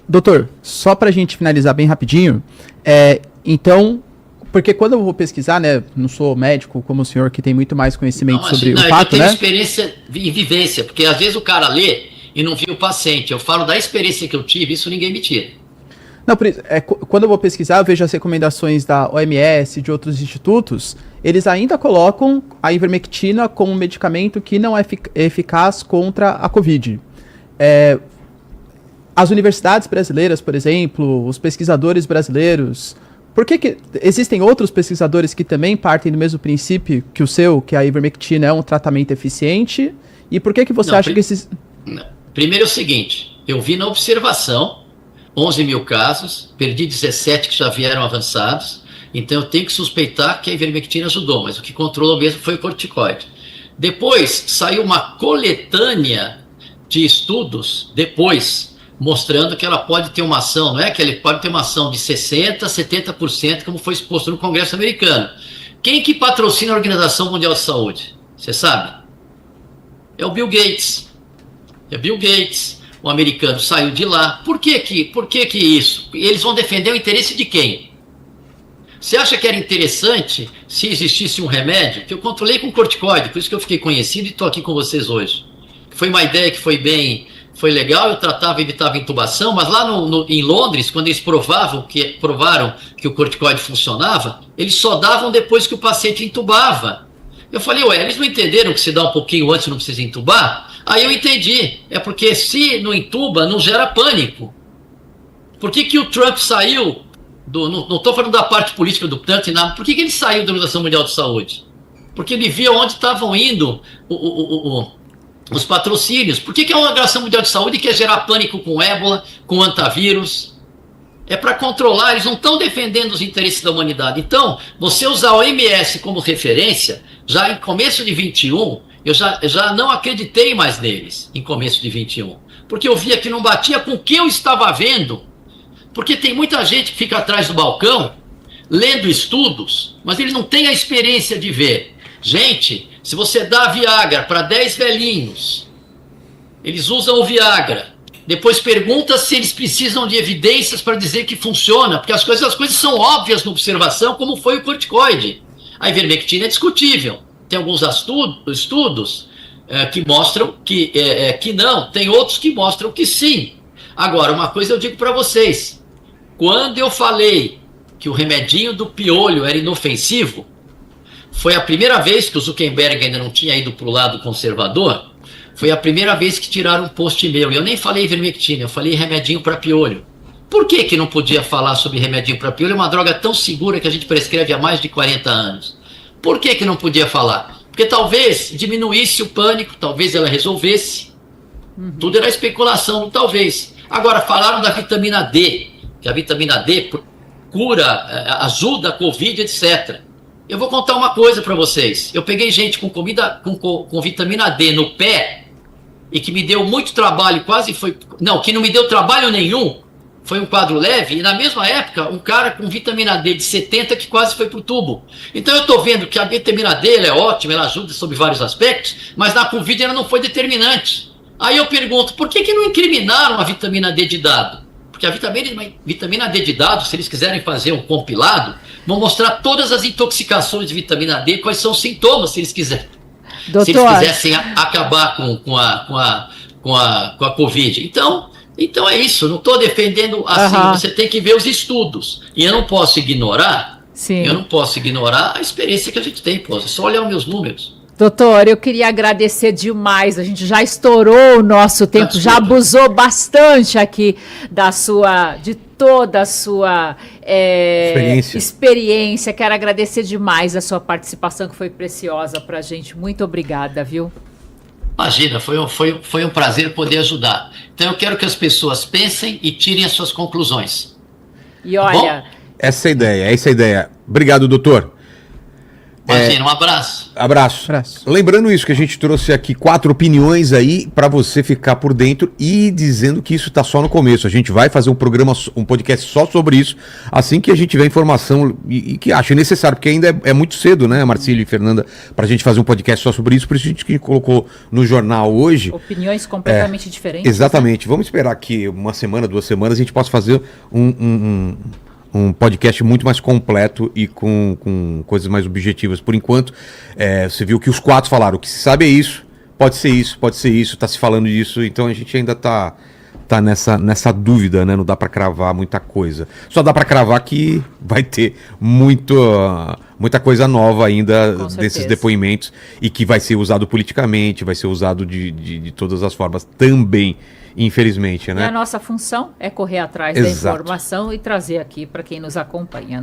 Doutor, só para a gente finalizar bem rapidinho, então, porque quando eu vou pesquisar, né, não sou médico como o senhor, que tem muito mais conhecimento sobre o fato, eu tenho né? experiência e vivência, porque às vezes o cara lê e não viu o paciente. Eu falo da experiência que eu tive, isso ninguém me tira. Não, por isso, quando eu vou pesquisar, eu vejo as recomendações da OMS, de outros institutos, eles ainda colocam a ivermectina como um medicamento que não é eficaz contra a Covid. As universidades brasileiras, por exemplo, os pesquisadores brasileiros, por que existem outros pesquisadores que também partem do mesmo princípio que o seu, que a ivermectina é um tratamento eficiente? E por que você acha que esses... Primeiro é o seguinte, eu vi na observação 11 mil casos, perdi 17 que já vieram avançados, então eu tenho que suspeitar que a ivermectina ajudou, mas o que controlou mesmo foi o corticoide. Depois saiu uma coletânea de estudos, mostrando que ela pode ter uma ação, não é que ela pode ter uma ação de 60%, 70%, como foi exposto no Congresso americano. Quem que patrocina a Organização Mundial de Saúde? Você sabe? É o Bill Gates. É Bill Gates. O americano saiu de lá. Por que isso? Eles vão defender o interesse de quem? Você acha que era interessante se existisse um remédio? Que eu controlei com corticoide, por isso que eu fiquei conhecido e estou aqui com vocês hoje. Foi uma ideia que foi legal, eu tratava e evitava intubação, mas lá em Londres, quando eles provaram que o corticoide funcionava, eles só davam depois que o paciente intubava. Eu falei, eles não entenderam que se dá um pouquinho antes não precisa intubar? Aí eu entendi, é porque se não intuba, não gera pânico. Por que o Trump saiu, não estou falando da parte política do Trump, nada, por que ele saiu da Organização Mundial de Saúde? Porque ele via onde estavam indo os patrocínios. Por que a Organização Mundial de Saúde quer gerar pânico com ébola, com antavírus? É para controlar, eles não estão defendendo os interesses da humanidade. Então, você usar a OMS como referência, já em começo de 21, eu já não acreditei mais neles, em começo de 21. Porque eu via que não batia com o que eu estava vendo. Porque tem muita gente que fica atrás do balcão, lendo estudos, mas eles não têm a experiência de ver. Gente, se você dá Viagra para 10 velhinhos, eles usam o Viagra. Depois pergunta se eles precisam de evidências para dizer que funciona, porque as coisas são óbvias na observação, como foi o corticoide. A ivermectina é discutível. Tem alguns estudos que mostram que não, tem outros que mostram que sim. Agora, uma coisa eu digo para vocês, quando eu falei que o remedinho do piolho era inofensivo, foi a primeira vez que o Zuckerberg ainda não tinha ido para o lado conservador, foi a primeira vez que tiraram um post meu. E eu nem falei ivermectina, eu falei remedinho para piolho. Por que não podia falar sobre remedinho para piolho? É uma droga tão segura que a gente prescreve há mais de 40 anos. Por que não podia falar? Porque talvez diminuísse o pânico, talvez ela resolvesse. Tudo era especulação, talvez. Agora, falaram da vitamina D, que a vitamina D cura, ajuda a Covid, etc. Eu vou contar uma coisa para vocês. Eu peguei gente com vitamina D no pé e que me deu muito trabalho, que não me deu trabalho nenhum, foi um quadro leve, e na mesma época, um cara com vitamina D de 70 que quase foi pro tubo. Então eu estou vendo que a vitamina D ela é ótima, ela ajuda sobre vários aspectos, mas na Covid ela não foi determinante. Aí eu pergunto, por que não incriminaram a vitamina D de dado? Porque a vitamina D de dado, se eles quiserem fazer um compilado, vão mostrar todas as intoxicações de vitamina D, quais são os sintomas, se eles quiserem. Doutor. Se eles quisessem acabar com a Covid. Então é isso, não estou defendendo assim, você tem que ver os estudos. E eu não posso ignorar, a experiência que a gente tem, é só olhar os meus números. Doutor, eu queria agradecer demais, a gente já estourou o nosso tempo, já abusou bastante aqui de toda a sua experiência. Quero agradecer demais a sua participação, que foi preciosa para a gente. Muito obrigada, viu? Imagina, foi um prazer poder ajudar. Então eu quero que as pessoas pensem e tirem as suas conclusões. E olha... Essa é a ideia. Obrigado, doutor. Imagina, um abraço. Abraço. Lembrando isso, que a gente trouxe aqui 4 opiniões aí para você ficar por dentro e dizendo que isso tá só no começo. A gente vai fazer um podcast só sobre isso, assim que a gente tiver informação e que acha necessário, porque ainda é muito cedo, né, Marcílio e Fernanda, pra gente fazer um podcast só sobre isso, por isso a gente colocou no jornal hoje. Opiniões completamente diferentes. Exatamente. Né? Vamos esperar que 1 semana, 2 semanas, a gente possa fazer um podcast muito mais completo e com coisas mais objetivas. Por enquanto, você viu que os 4 falaram, o que se sabe é isso, pode ser isso, tá se falando disso, então a gente ainda tá nessa dúvida, né? Não dá para cravar muita coisa. Só dá para cravar que vai ter muita coisa nova ainda desses depoimentos e que vai ser usado politicamente, vai ser usado de todas as formas também, infelizmente, né? E a nossa função é correr atrás da informação e trazer aqui para quem nos acompanha.